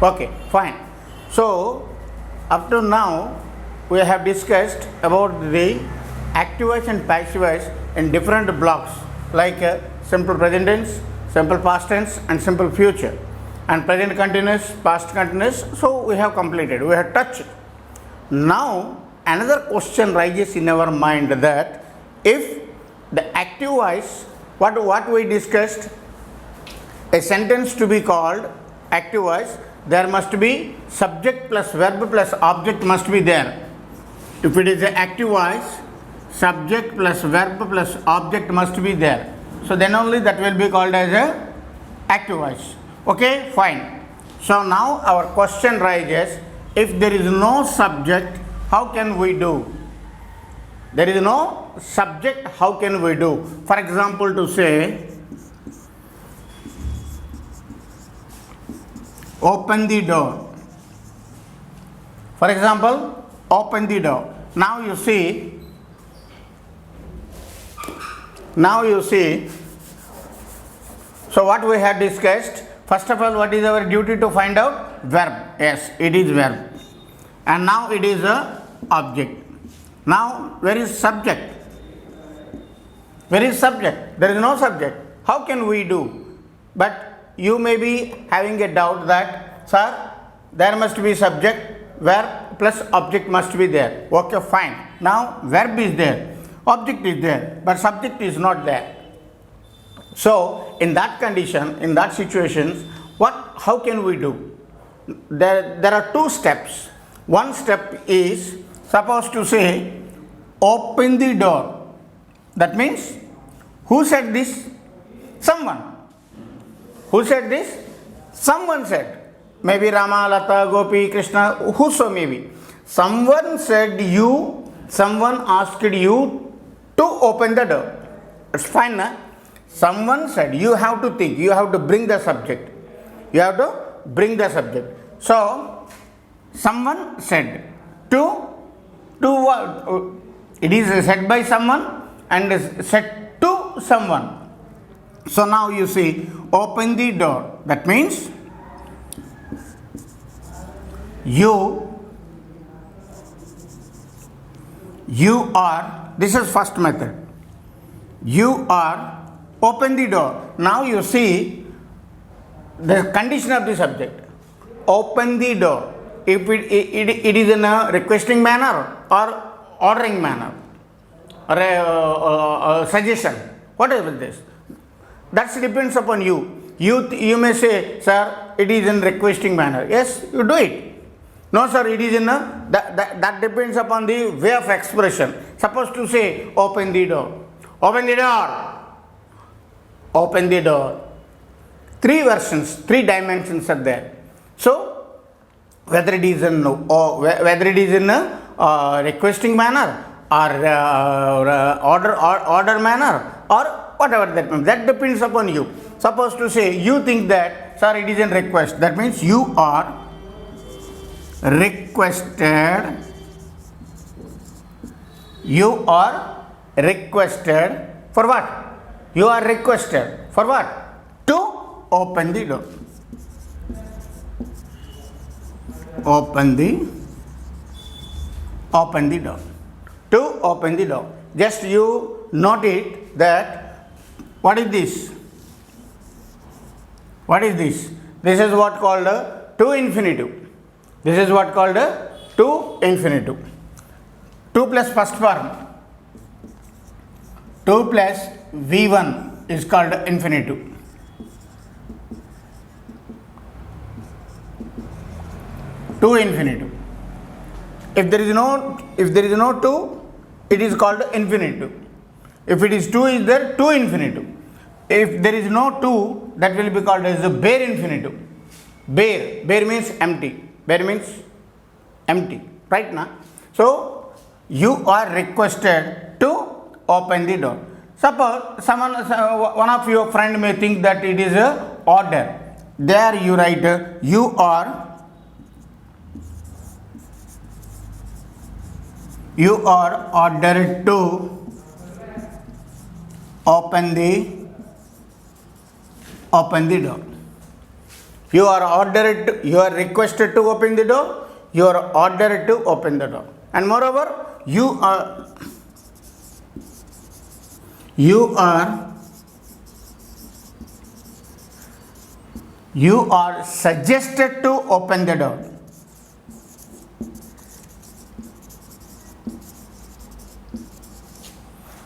Okay, fine. So, up to now, we have discussed about the active voice and passive voice in different blocks like simple present tense, simple past tense, and simple future, and present continuous, past continuous. So, we have completed, we have touched. Now, another question rises in our mind that if the active voice, what we discussed, a sentence to be called active voice, there must be subject plus verb plus object must be there. If it is an active voice, subject plus verb plus object must be there. So then only that will be called as a active voice. Okay, fine. So now our question rises, if there is no subject, how can we do? There is no subject, how can we do? For example, to say, open the door. For example, open the door. Now you see, so what we have discussed, first of all, what is our duty to find out? Verb. Yes, it is verb. And now it is a object. Now, where is subject? Where is subject? There is no subject. How can we do? But you may be having a doubt that, sir, there must be subject, verb plus object must be there. Okay, fine. Now, verb is there, object is there, but subject is not there. So, in that condition, in that situation, how can we do? There are two steps. One step is, suppose to say, open the door. That means, who said this? Someone. Who said this? Someone said. Maybe Rama, Lata, Gopi, Krishna, whoso may be. Someone said you, someone asked you to open the door. It's fine, na? Someone said, you have to think, you have to bring the subject. You have to bring the subject. So, someone said to what? It is said by someone and is said to someone. So now you see, open the door. That means you are, this is first method. You are, open the door. Now you see the condition of the subject. Open the door. If it is in a requesting manner or ordering manner or a suggestion, whatever this. That depends upon you. You may say, sir, it is in requesting manner. Yes, you do it. No, sir, it is in a, that depends upon the way of expression. Suppose to say, open the door. Open the door. Open the door. Three versions, three dimensions are there. So, whether it is in a requesting manner or order manner or whatever that means, that depends upon you. Suppose to say, you think that, sir, it is in request. That means you are requested. You are requested for what? You are requested for what? To open the door. Open the door. To open the door. Just you note it that, what is this? What is this? This is what called a to infinitive. This is what called a to infinitive. 2 plus first form. 2 plus V1 is called infinitive. To infinitive. If there is no to, it is called infinitive. If it is to is there, to infinitive. If there is no to, that will be called as a bare infinitive. Bare means empty. Bare means empty. Right now. So you are requested to open the door. Suppose one of your friend may think that it is a order. There you write, you are ordered to open the door. You are ordered, you are requested to open the door, you are ordered to open the door. And moreover, you are suggested to open the door.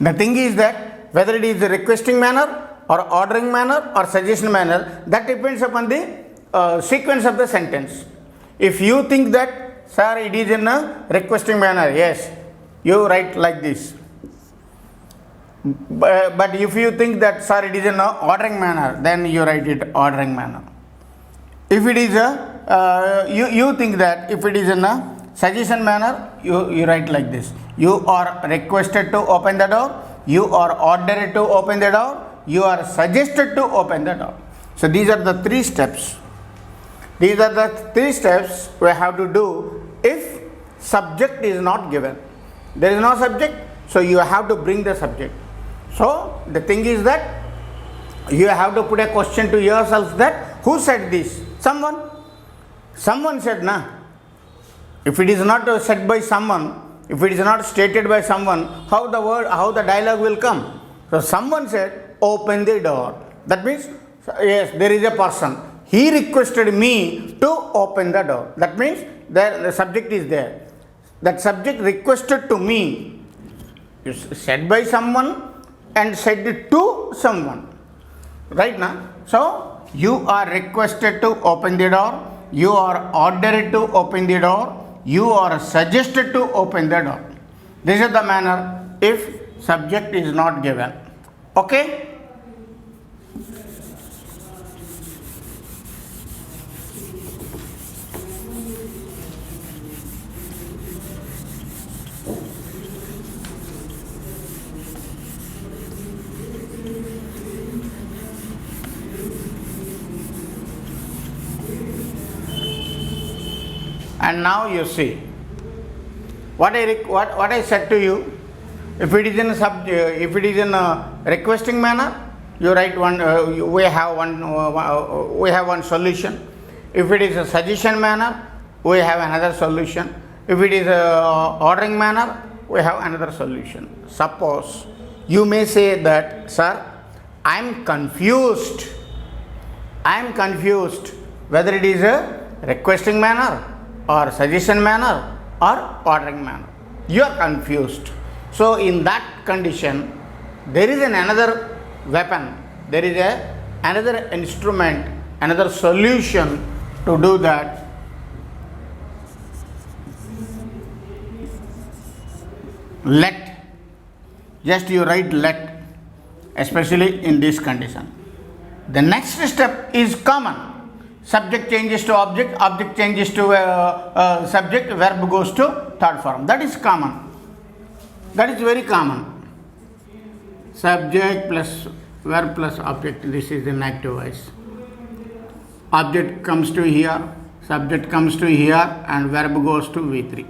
The thing is that whether it is a requesting manner or ordering manner or suggestion manner, that depends upon the sequence of the sentence. If you think that, sir, it is in a requesting manner, yes, you write like this. But if you think that, sir, it is in a ordering manner, then you write it ordering manner. If it is a, you think that if it is in a suggestion manner, you write like this. You are requested to open the door, you are ordered to open the door, you are suggested to open the door. So these are the three steps. These are the three steps we have to do if subject is not given. There is no subject, so you have to bring the subject. So the thing is that you have to put a question to yourself that who said this? Someone. Someone said, na. If it is not said by someone, if it is not stated by someone, how the dialogue will come? So someone said, open the door. That means, yes, there is a person. He requested me to open the door. That means the subject is there. That subject requested to me is said by someone and said to someone. Right now? So you are requested to open the door. You are ordered to open the door. You are suggested to open the door. This is the manner if subject is not given. Okay? And now you see what I said to you. If it is in a requesting manner, you write one. We have one solution. If it is a suggestion manner, we have another solution. If it is a ordering manner, we have another solution. Suppose you may say that, sir, I am confused. Whether it is a requesting manner or suggestion manner or ordering manner. You are confused. So in that condition, there is another weapon, there is another instrument, another solution to do that. Let. Just you write let, especially in this condition. The next step is common. Subject changes to object, object changes to subject, verb goes to third form. That is common. That is very common. Subject plus verb plus object. This is in active voice. Object comes to here, subject comes to here, and verb goes to V3.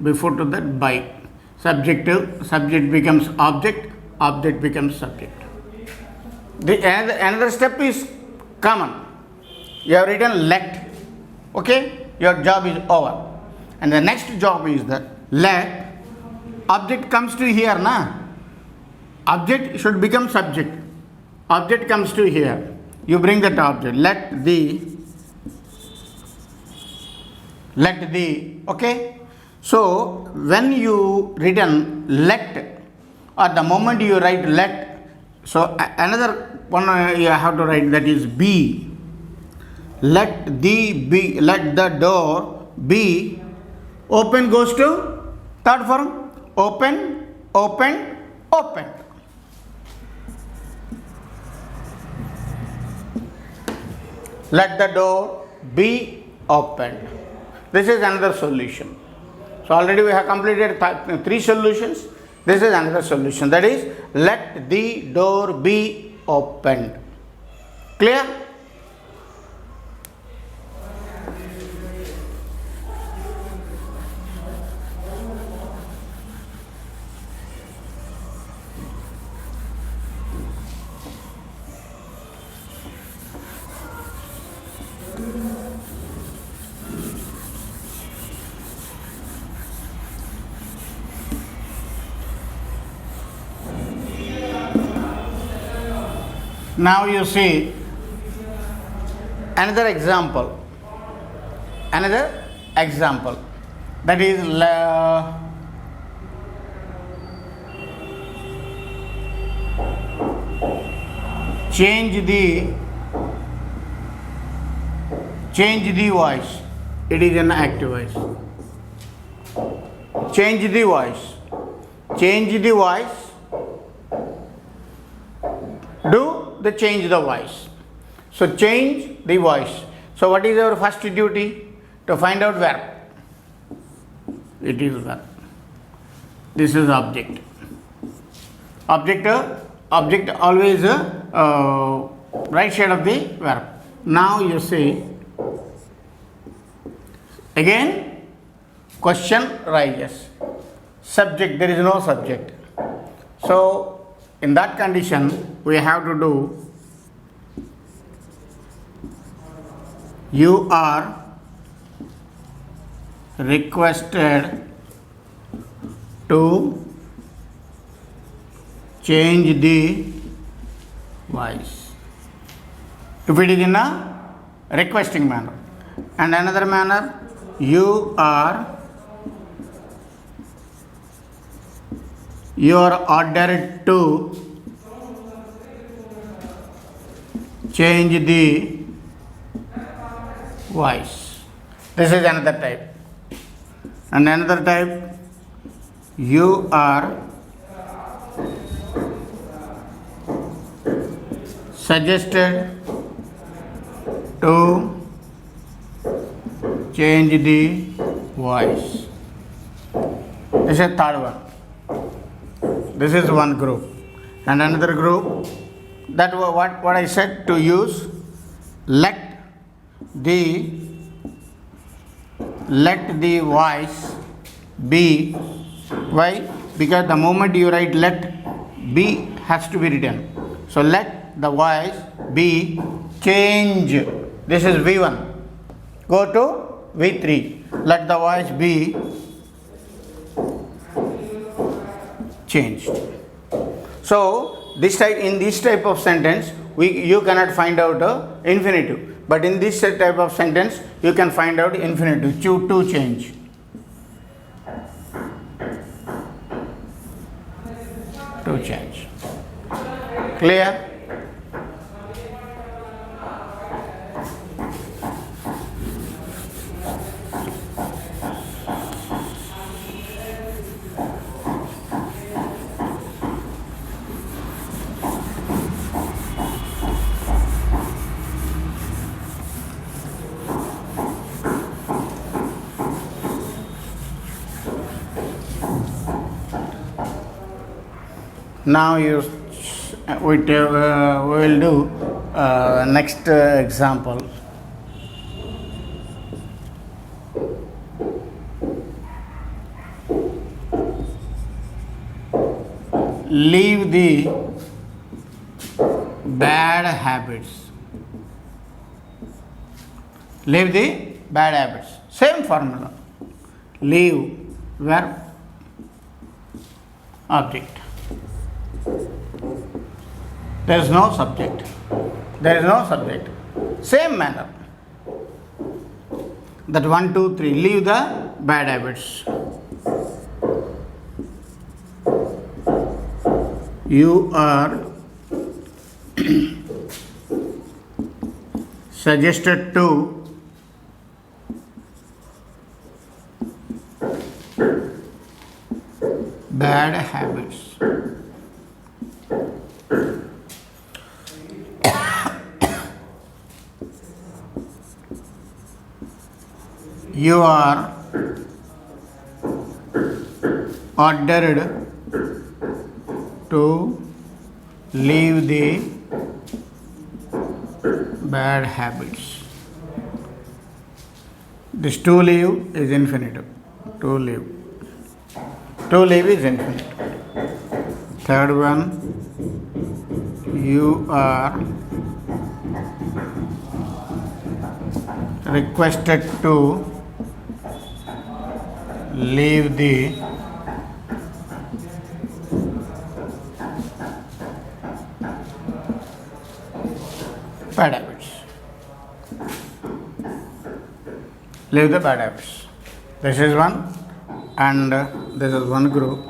Before to that, by. Subject becomes object, object becomes subject. Another step is common. You have written let. Okay? Your job is over. And the next job is that let. Object comes to here, na? Object should become subject. Object comes to here. You bring that object. Let the. Okay? So, when you written let, or the moment you write let, so another one you have to write, that is be. Let the door be. Open goes to third form. Open. Let the door be opened. This is another solution. So already we have completed 3 solutions. This is another solution. That is, let the door be opened. Clear? Now you see another example. Another example, that is change the voice. It is an active voice. Change the voice. Change the voice. Do the change the voice. So change the voice. So what is our first duty? To find out verb. It is verb. This is object. Object always right side of the verb. Now you see again question rises. Subject, there is no subject. So in that condition we have to do you are requested to change the voice. If it is in a requesting manner. And another manner, you are ordered to change the voice. This is another type. And another type, you are suggested to change the voice. This is third one. This is one group. And another group, that what I said, to use let the voice be. Why? Because the moment you write let, be has to be written. So let the voice be change. This is V1. Go to V3. Let the voice be changed. So this type, in this type of sentence, you cannot find out infinitive. But in this type of sentence, you can find out infinitive, to change. To change. Clear? Now we will do next example. Leave the bad habits. Leave the bad habits. Same formula. Leave, verb, object. There is no subject. There is no subject. Same manner. That 1, 2, 3. Leave the bad habits. You are suggested to bad habits. You are ordered to leave the bad habits. This to leave is infinitive. To leave. To leave is infinitive. Third one, you are requested to leave the bad habits. Leave the bad habits. This is one, and this is one group,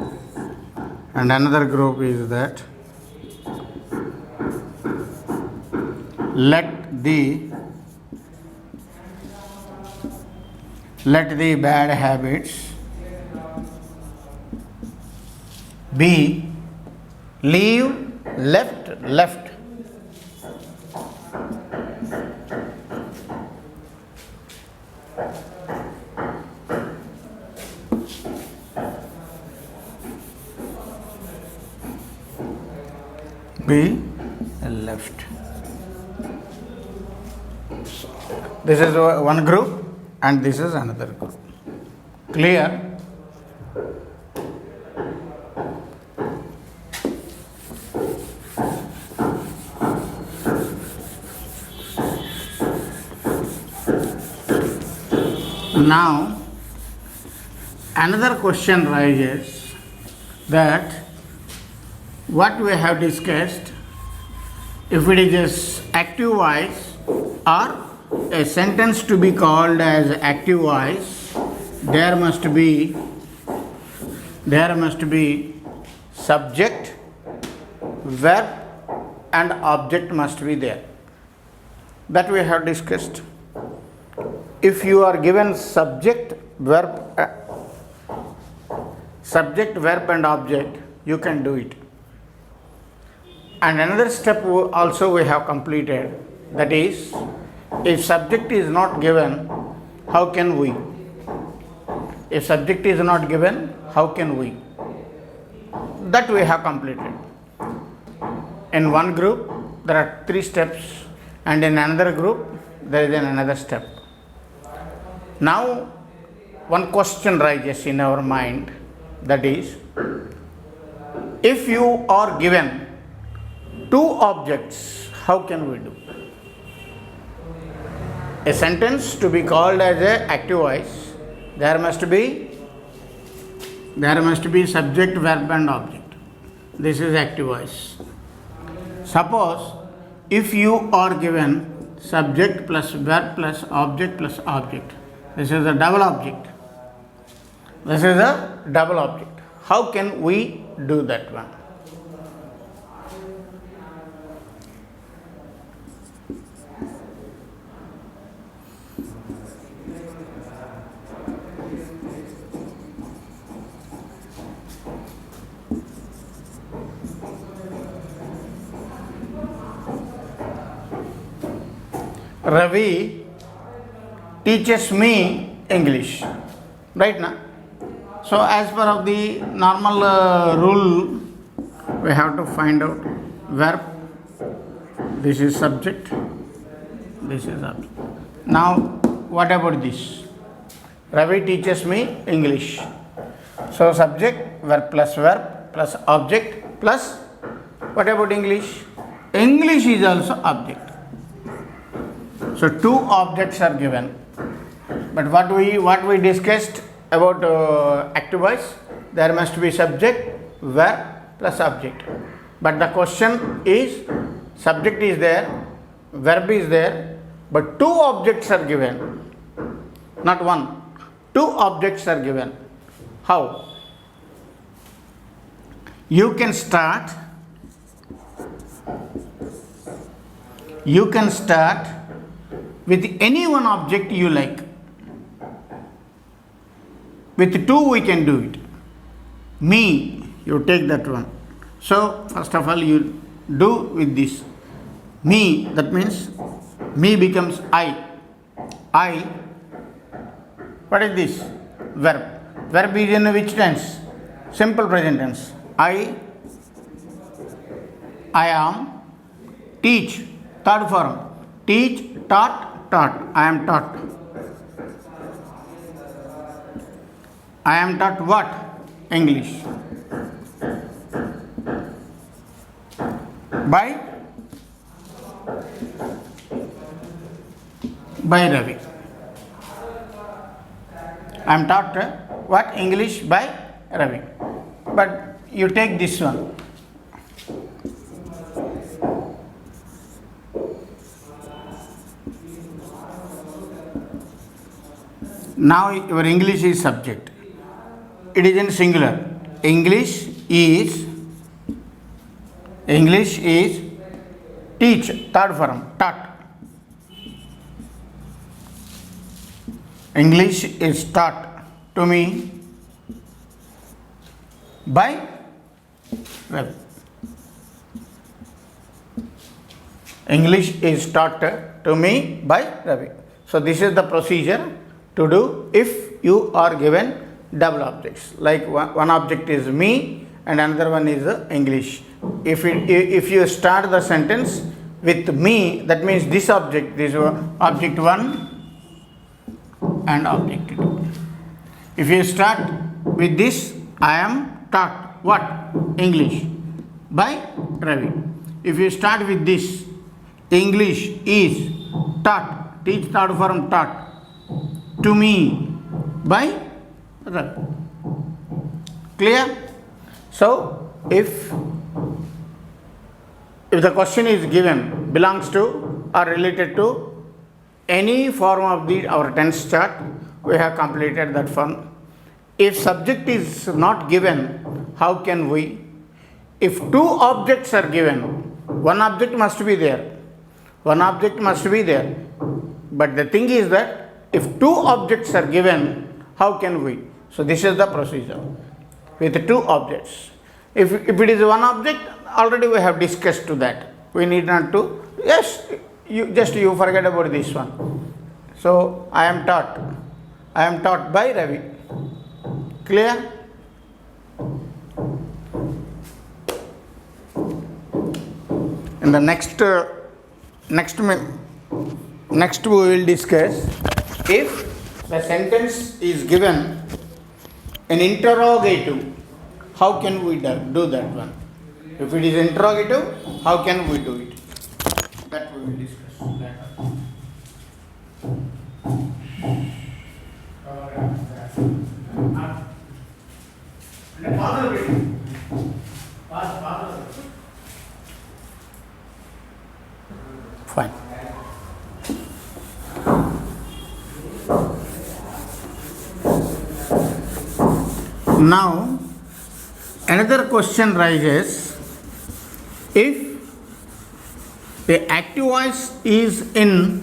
and another group is that let the bad habits be leave left. Be left. This is one group and this is another group. Clear? Now, another question rises that what we have discussed, if it is active voice or a sentence to be called as active voice, there must be subject, verb and object must be there. That we have discussed. If you are given subject, verb and object, you can do it. And another step also we have completed, that is, if subject is not given, how can we? If subject is not given, how can we? That we have completed. In one group, there are 3 steps, and in another group, there is another step. Now, one question rises in our mind, that is, if you are given 2 objects, how can we do? A sentence to be called as an active voice, there must be subject, verb and object. This is active voice. Suppose if you are given subject plus verb plus object, this is a double object. How can we do that one? Ravi teaches me English, right now. So as per of the normal rule, we have to find out verb, this is subject, this is object. Now what about this? Ravi teaches me English. So subject, verb plus object plus, what about English? English is also object. So 2 objects are given. But what we discussed about active voice, there must be subject, verb plus object. But the question is, subject is there, verb is there, but 2 objects are given, not 1. 2 objects are given. How? You can start with any one object you like. With 2 we can do it. Me, you take that one. So first of all you do with this. Me, that means me becomes I. What is this? Verb. Verb is in which tense? Simple present tense. I am. Teach, 3rd form. Teach, taught. I am taught. I am taught what? English. By Ravi. I am taught what? English by Ravi. But you take this one. Now your English is subject. It is in singular. English is teach, third form, taught. English is taught to me by Ravi. English is taught to me by Ravi. So this is the procedure to do if you are given double objects. Like one object is me and another one is English. If you start the sentence with me, that means this object, this object 1 and object 2. If you start with this, I am taught what? English by Ravi. If you start with this, English is taught, teach third form taught, to me by Ravi. Clear? So, if the question is given, belongs to or related to any form of our tense chart, we have completed that form. If subject is not given, how can we? If two objects are given, one object must be there. One object must be there. But the thing is that if two objects are given, how can we? So this is the procedure with two objects. If it is one object, already we have discussed to that. We need not to, yes, you forget about this one. So I am taught by Ravi. Clear? In the next we will discuss if the sentence is given an interrogative, how can we do that one? If it is interrogative, how can we do it? That we will discuss later. Fine. Now, another question rises, if the active voice is in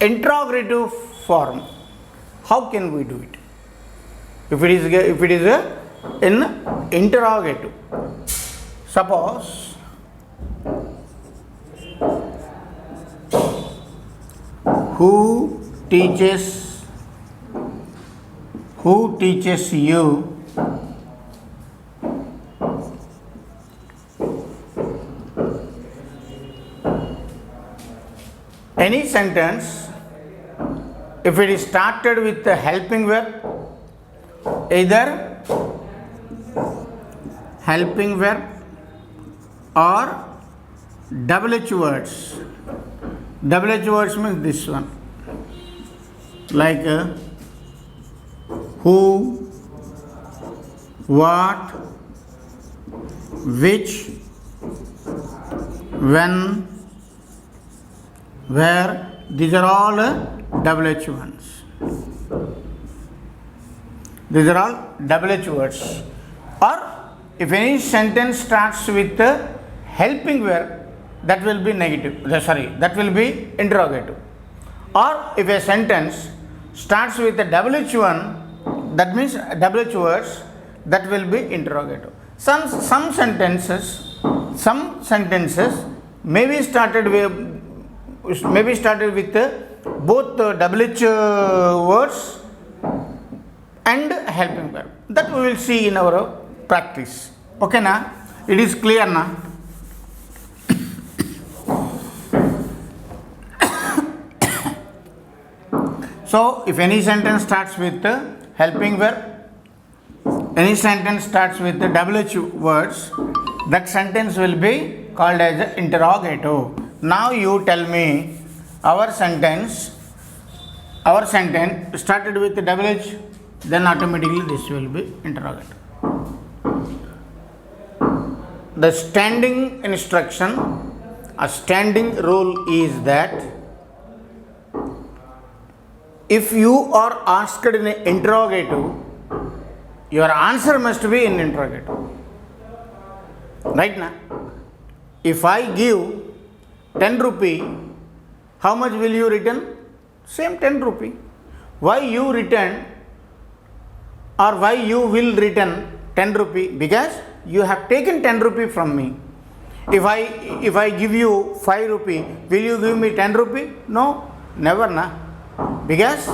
interrogative form, how can we do it? If it is in interrogative, suppose who teaches you any sentence, if it is started with the helping verb, either helping verb or WH words. WH words means this one, like who, what, which, when, where. These are all WH ones. These are all WH words. Or if any sentence starts with the helping verb, that will be negative. That will be interrogative. Or if a sentence starts with the WH one, that means WH words, that will be interrogative. Some sentences may be started with both the WH words and helping verb. That we will see in our practice. Okay na? It is clear na? So if any sentence starts with the helping verb, any sentence starts with the WH words, that sentence will be called as interrogative. Now you tell me, our sentence started with the WH, then automatically this will be interrogative. The standing instruction, a standing rule is that if you are asked in an interrogative, your answer must be in interrogative. Right now, if I give 10 rupee, how much will you return? Same 10 rupee. Why you return or why you will return 10 rupee? Because you have taken 10 rupee from me. If I give you 5 rupee, will you give me 10 rupee? No, never na. Because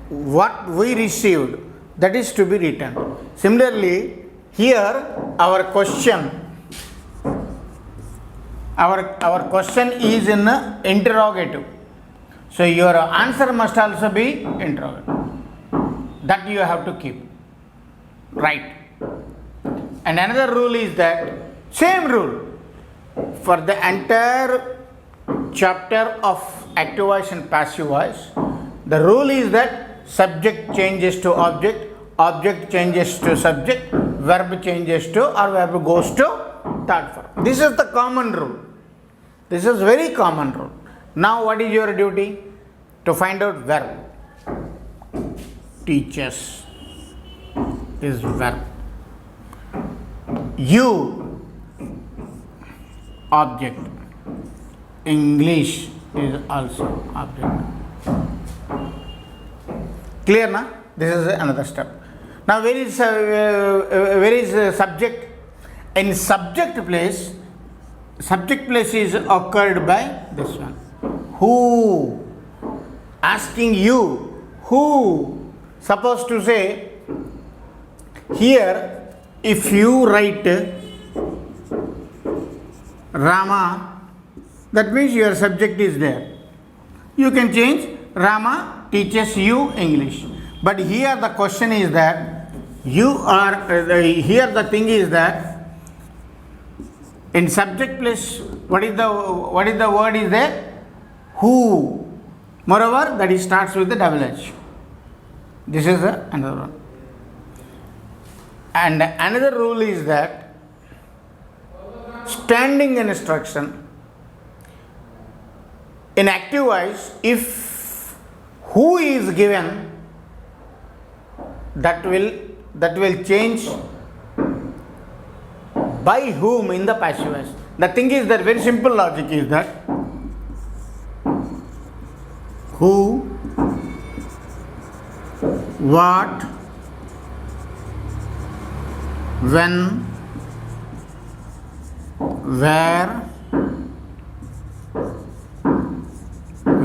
what we received, that is to be returned. Similarly, here our question is in interrogative. So your answer must also be interrogative. That you have to keep. Right. And another rule is that, same rule, for the entire chapter of active voice and passive voice, the rule is that subject changes to object, object changes to subject, verb changes to or verb goes to third form. This is the common rule. This is very common rule. Now what is your duty? To find out verb. Teaches is verb. You, object. English is also object. Clear na? This is another step. Now where is subject? In subject place is occurred by this one. Who? Asking you. Who? Supposed to say, here if you write Rama, that means your subject is there. You can change Rama teaches you English. But here the question is that you are, here the thing is that in subject place, what is the word is there? Who. Moreover, that is starts with the double H. This is another one. And another rule is that standing instruction in active voice, if who is given, that will change by whom in the passive voice. The thing is that very simple logic is that who, what, when, where,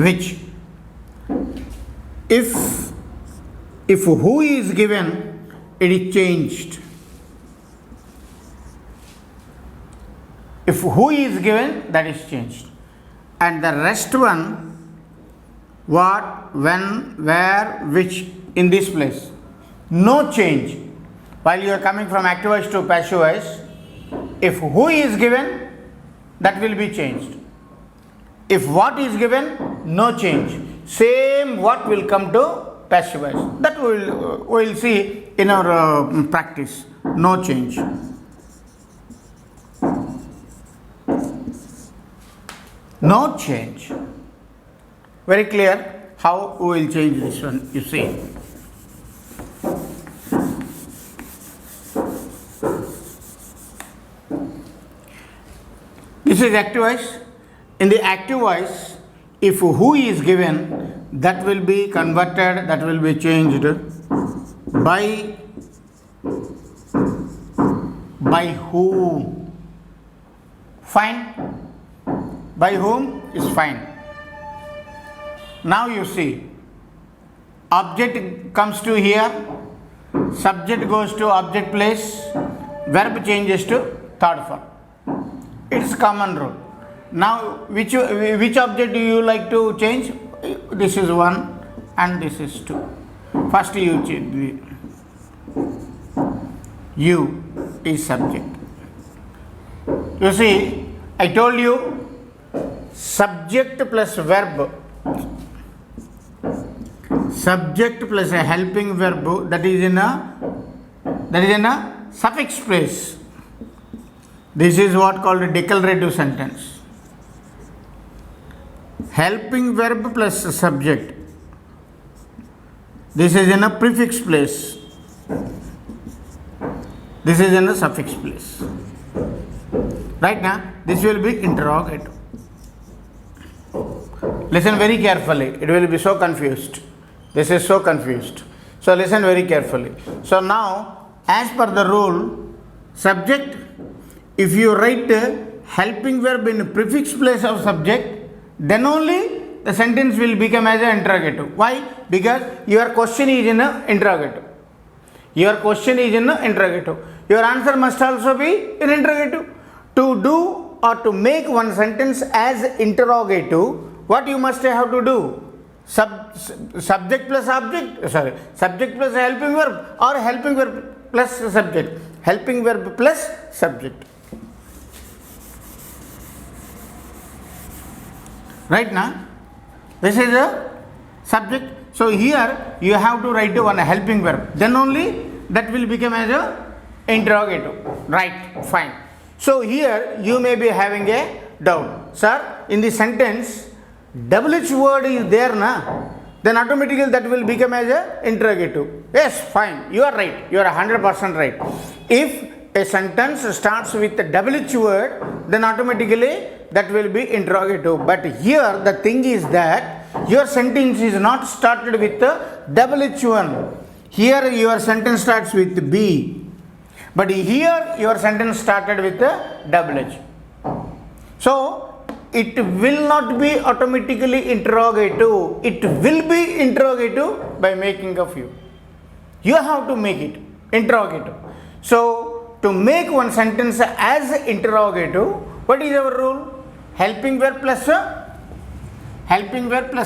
which. If who is given, it is changed. If who is given, that is changed. And the rest one, what, when, where, which, in this place, no change. While you are coming from active voice to passive voice, if who is given, that will be changed. If what is given, no change. Same what will come to passive voice. That we will see in our practice. No change. No change. Very clear how we will change this one, you see. This is active voice. In the active voice, if who is given, that will be converted, that will be changed by whom. Fine. By whom is fine. Now you see, object comes to here, subject goes to object place, verb changes to third form. It is common rule. Now which object do you like to change? This is 1 and this is 2. First you change. You is subject. You see, I told you subject plus verb, subject plus a helping verb, that is in a suffix place. This is what called a declarative sentence. helping verb plus subject. This is in a prefix place. This is in a suffix place. Right now, this will be interrogative. Listen very carefully. It will be so confused. This is so confused. So listen very carefully. So now, as per the rule, subject, if you write helping verb in prefix place of subject, then only the sentence will become as an interrogative. Why? Because your question is in an interrogative. Your question is in an interrogative. Your answer must also be in interrogative. To do or to make one sentence as interrogative, what you must have to do? Subject plus object, subject plus helping verb or helping verb plus subject. Helping verb plus subject. Right now, this is a subject. So here you have to write one helping verb. Then only that will become as a interrogative. Right, fine. So here you may be having a doubt. Sir, in the sentence, WH word is there, na? Then automatically that will become as a interrogative. Yes, fine. You are right. You are 100% right. If a sentence starts with the WH word, then automatically that will be interrogative. But here the thing is that your sentence is not started with the WH1. Here your sentence starts with B. But here your sentence started with the WH. So it will not be automatically interrogative. It will be interrogative by making of you. You have to make it interrogative. So to make one sentence as interrogative, what is our rule? Helping verb plus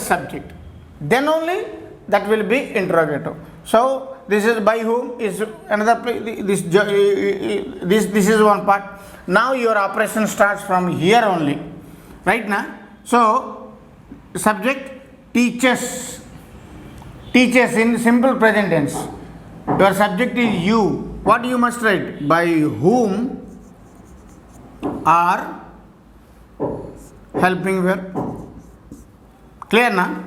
subject. Then only that will be interrogative. So this is by whom is another this is one part. Now your operation starts from here only. Right now. So subject teaches. Teaches in simple present tense. Your subject is you. What you must write? By whom are helping verb. Clear now?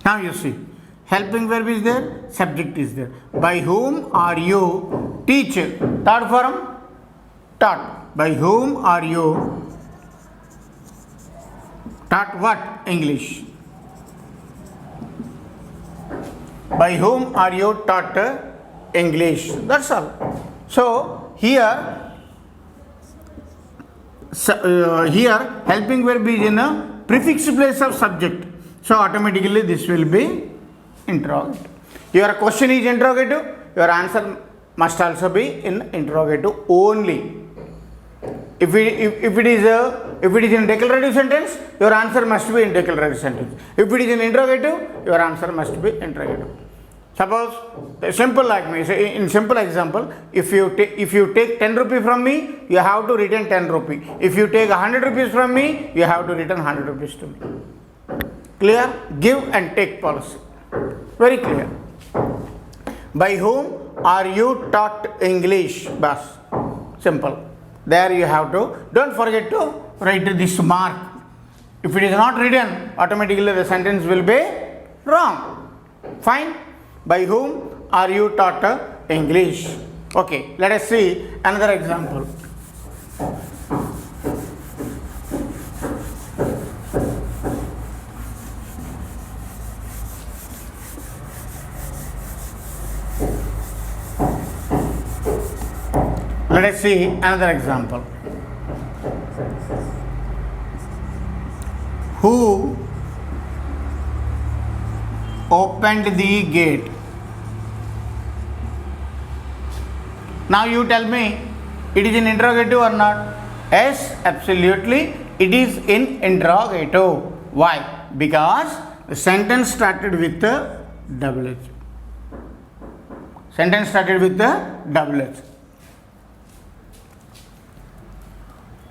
Now you see. Helping verb is there, subject is there. By whom are you teacher? Third form, taught. By whom are you taught what? English. By whom are you taught English? That's all. So here helping verb is in a prefix place of subject. So automatically this will be interrogative. Your question is interrogative, your answer must also be in interrogative only. If it is in declarative sentence, your answer must be in declarative sentence. If it is in interrogative, your answer must be interrogative. Suppose simple like me. In simple example, if you take 10 rupee from me, you have to return 10 rupee. If you take 100 rupees from me, you have to return 100 rupees to me. Clear? Give and take policy. Very clear. By whom are you taught English? Bas. Simple. There you have to. Don't forget to write this mark. If it is not written, automatically the sentence will be wrong. Fine. By whom are you taught English? Okay. Let us see another example. Let us see another example. Who opened the gate? Now you tell me, it is in interrogative or not? Yes, absolutely, it is in interrogative. Why? Because the sentence started with the WH. Sentence started with the WH.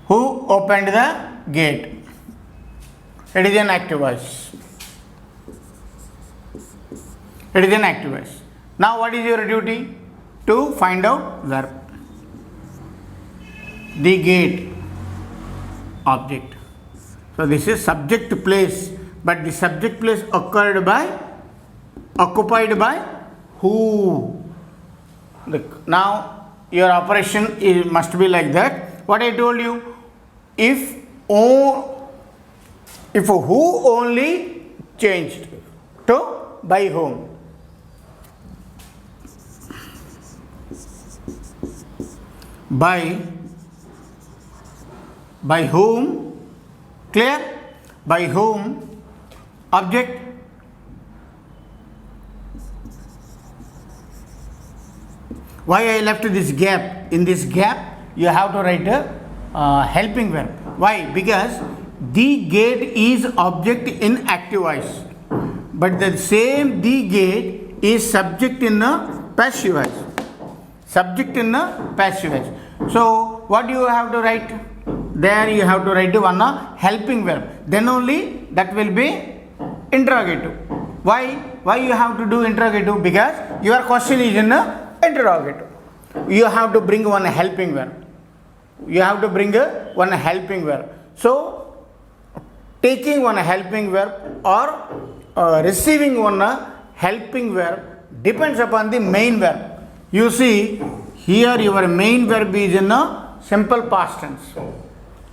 Who opened the gate? It is an active voice. It is an active voice. Now what is your duty? To find out verb. The gate, object. So this is subject place, but the subject place occupied by who? Look, now your operation must be like that. What I told you, if who only changed to by whom. By whom, clear? By whom, object. Why I left this gap? In this gap, you have to write a helping verb. Why? Because the gate is object in active voice, but the same the gate is subject in a passive voice. Subject in a passive voice. So what you have to write? There you have to write one helping verb. Then only that will be interrogative. Why? Why you have to do interrogative? Because your question is in a interrogative. You have to bring one helping verb. You have to bring one helping verb. So taking one helping verb or receiving one helping verb depends upon the main verb. You see here your main verb is in a simple past tense.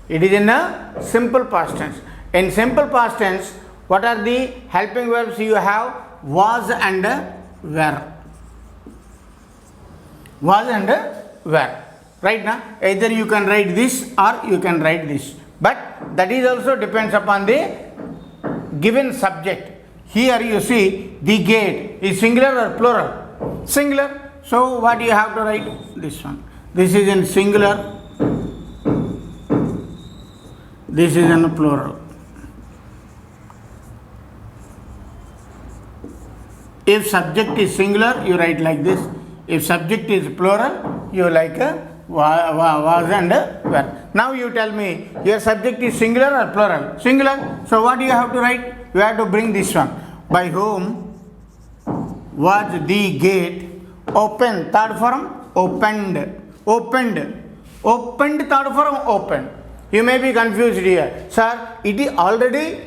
It is in a simple past tense. In simple past tense, what are the helping verbs you have? Was and were. Was and were. Right now, either you can write this or you can write this. But that is also depends upon the given subject. Here you see the gate is singular or plural? Singular. So what you have to write? This one. This is in singular. This is in plural. If subject is singular, you write like this. If subject is plural, you like a was and were. Now you tell me your subject is singular or plural? Singular. So what you have to write? You have to bring this one. By whom was the gate opened? Third form opened. Opened. Opened third form opened. You may be confused here. Sir, it is already